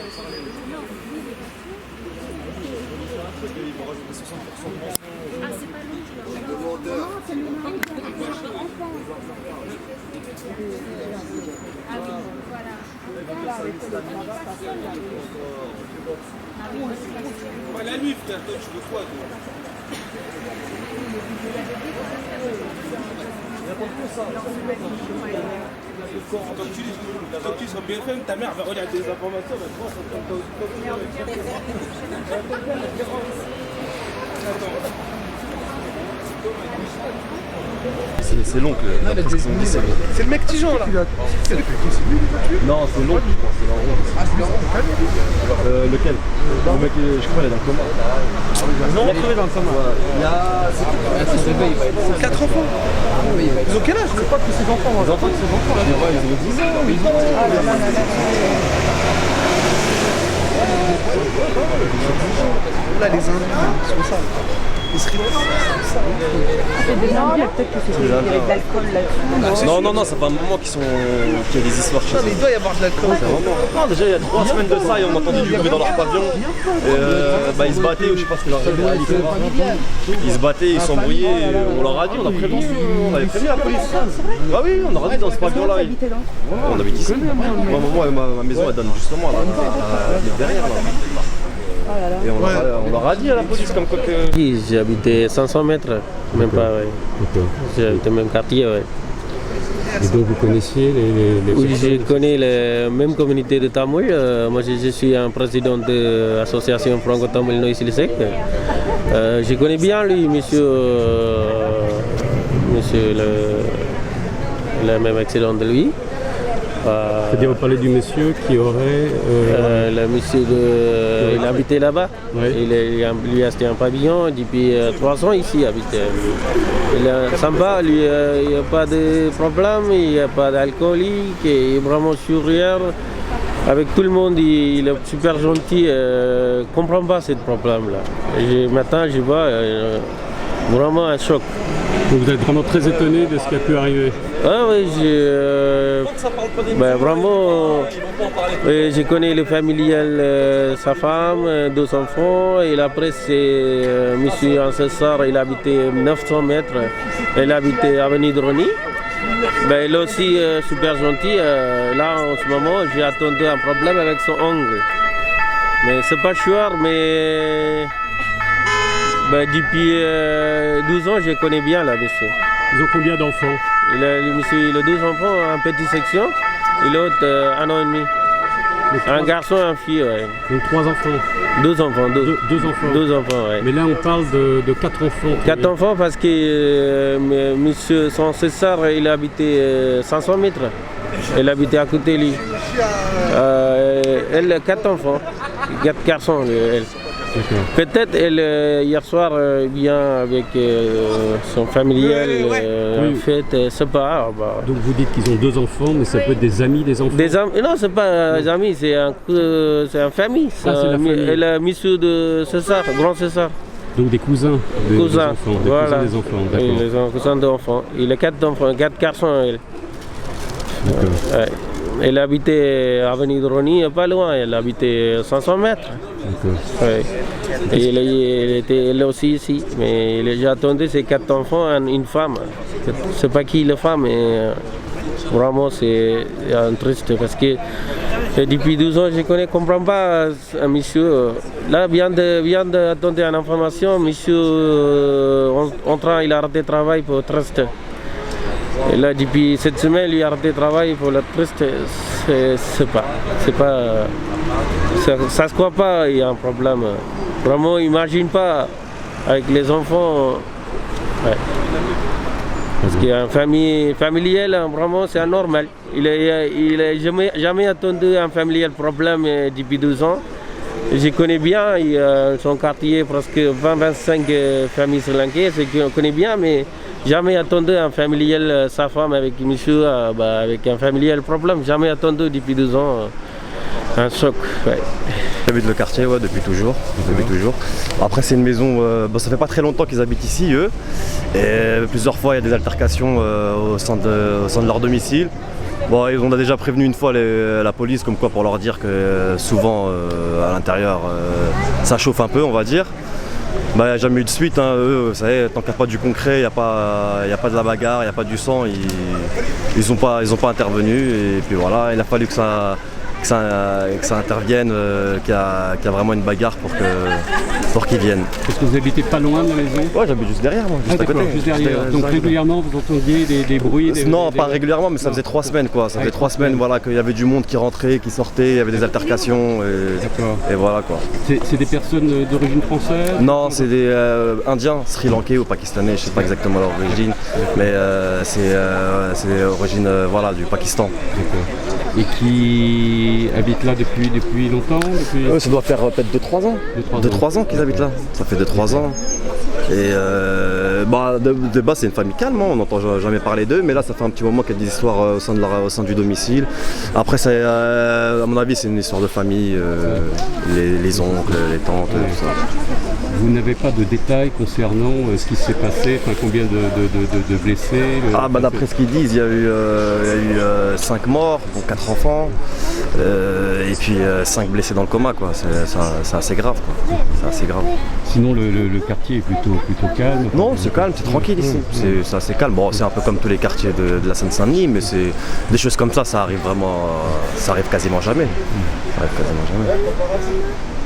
Ah, c'est pas long, ah oui, voilà. La nuit, frère, toi, tu veux quoi, toi? Quand tu seras bien fait, ta mère va regarder des informations, mais toi, ça te C'est l'oncle, d'après ce qu'ils ont dit, c'est l'oncle. C'est le mec Tijan là. Non, c'est l'oncle, je pense, c'est l'oncle. Ah, c'est leur Lequel? Le mec, je crois, il est dans le coma. Ils ont retrouvé dans le coma. Il y a... C'est 4 enfants. Ils ont quel âge? Je sais pas tous ces enfants. Les enfants, ils ont 10 ans. Là, les Indiens, ils sont ça. Ils se rigolant. C'est des Indiens, peut-être que c'est avec de l'alcool là-dessus. Non, ça fait un moment qu'il y a des histoires chez Non, mais il doit y avoir de l'alcool. Non, déjà il y a 3 semaines de ça, et on a entendu du bruit dans leur pavillon. Ils se battaient, ou je sais pas ce que leur ils se battaient, ils s'embrouillaient, on leur a dit, on a prévenu, on avait prévenu la police. Ah oui, on aurait dit dans ce pavillon là. On habite ici. Moi, ma maison elle donne justement là, derrière là. Et on leur a dit à la police comme quoi que... J'ai habité 500 mètres, même pas, ouais. J'ai habité le même quartier, ouais. Et donc vous connaissiez les Oui, je connais la même communauté de Tamoul. Moi, je suis un président de l'association franco-tamoul Noisy-le-Sec. Je connais bien lui, monsieur le même excellent de lui. C'est-à-dire, vous parlez du monsieur qui aurait... Le monsieur, il habitait là-bas. Ouais. Il lui a acheté un pavillon depuis 3 ans ici. Il est sympa, lui, il n'y a pas de problème, il n'y a pas d'alcoolique, il est vraiment sourire. Avec tout le monde, il est super gentil. Je ne comprends pas ce problème-là. Maintenant, je vois vraiment un choc. Vous êtes vraiment très étonné de ce qui a pu arriver. Ah oui, vraiment, je connais le familial, sa femme, 2 enfants, et après c'est monsieur Ancestor, il habitait 900 mètres, il habitait avenue de Rony. Il est aussi super gentil, là en ce moment j'ai attendu un problème avec son ongle. Mais c'est pas sûr, mais depuis 12 ans je connais bien là monsieur. Ils ont combien d'enfants? Il a 12 enfants, en petite section, et l'autre 1 an et demi. Un garçon et une fille, ouais. Donc 3 enfants? 2 enfants. 2 enfants? 2 enfants, ouais. Mais là on parle de 4 enfants. 4 enfants parce que monsieur son César, il habitait 500 mètres. Il habitait à côté de lui. Elle, 4 enfants, 4 garçons, elle. Peut-être hier soir vient avec son familial fête, c'est pas. Donc vous dites qu'ils ont 2 enfants, mais ça peut être des amis des enfants? Non, c'est pas des amis, c'est une famille. C'est la famille. Elle a monsieur de César, grand César. Donc des cousins des enfants, voilà. Cousins des enfants, d'accord. Oui, les cousins d'enfants. Il a 4 enfants, 4 garçons, elle. D'accord. Ouais. Elle habitait à avenue de Rony, pas loin, elle habitait 500 mètres. Ouais. Et elle était aussi ici, mais j'ai attendu ses 4 enfants, une femme. Je ne sais pas qui est la femme, mais vraiment c'est triste parce que depuis 12 ans je ne comprends pas un monsieur. Là, vient d'attendre une information, monsieur entrant, il a arrêté le travail pour triste. Et là, depuis cette semaine, il a arrêté le travail pour la triste. Ça se croit pas, il y a un problème. Vraiment, imagine pas avec les enfants. Ouais. Parce qu'il y a une famille familiale, vraiment, c'est anormal. Il n'a jamais attendu un familial problème depuis 12 ans. Je connais bien, il y a son quartier, presque 20-25 familles sri-lankaises, je connais bien, mais jamais attendu un familial, sa femme avec monsieur, avec un familial problème, jamais attendu depuis 12 ans. Un choc, ouais. J'habite le quartier, ouais, depuis toujours. Après, c'est une maison, ça fait pas très longtemps qu'ils habitent ici, eux. Et plusieurs fois, il y a des altercations au sein de leur domicile. Bon, on a déjà prévenu une fois la police, comme quoi pour leur dire que souvent à l'intérieur ça chauffe un peu, on va dire. Bah, il n'y a jamais eu de suite, hein. Eux, vous savez, tant qu'il n'y a pas du concret, il n'y a pas de la bagarre, il n'y a pas du sang, ils ont pas intervenu. Et puis voilà, il a fallu que ça intervienne, qu'il y a vraiment une bagarre pour qu'ils viennent. Est-ce que vous habitez pas loin de la maison? Ouais, j'habite juste derrière, moi, juste à côté. Juste derrière. Donc régulièrement vous entendiez des bruits Non, pas régulièrement, mais ça faisait 3 semaines quoi. Ça faisait 3 semaines voilà, qu'il y avait du monde qui rentrait, qui sortait, il y avait des altercations et voilà quoi. C'est des personnes d'origine française? Non, c'est des Indiens, Sri Lankais ou Pakistanais, je sais pas exactement leur origine, mais c'est origine voilà, du Pakistan. Et qui habitent là depuis longtemps Ça doit faire peut-être 2-3 ans. 2-3 ans qu'ils habitent là. Ça fait 2-3 ans. Et de base c'est une famille calme, hein, on n'entend jamais parler d'eux, mais là ça fait un petit moment qu'il y a des histoires au sein du domicile. Après à mon avis c'est une histoire de famille, les oncles, les tantes, tout ça. Vous n'avez pas de détails concernant ce qui s'est passé, enfin combien de blessés? D'après ce qu'ils disent, il y a eu 5 morts, dont 4 enfants, et puis 5 blessés dans le coma quoi. C'est assez grave quoi. C'est assez grave. Sinon le quartier est plutôt calme? Non, c'est calme, c'est tranquille ici. C'est assez calme. Bon, c'est un peu comme tous les quartiers de la Seine-Saint-Denis, mais c'est des choses comme ça arrive quasiment jamais. Ça arrive quasiment jamais.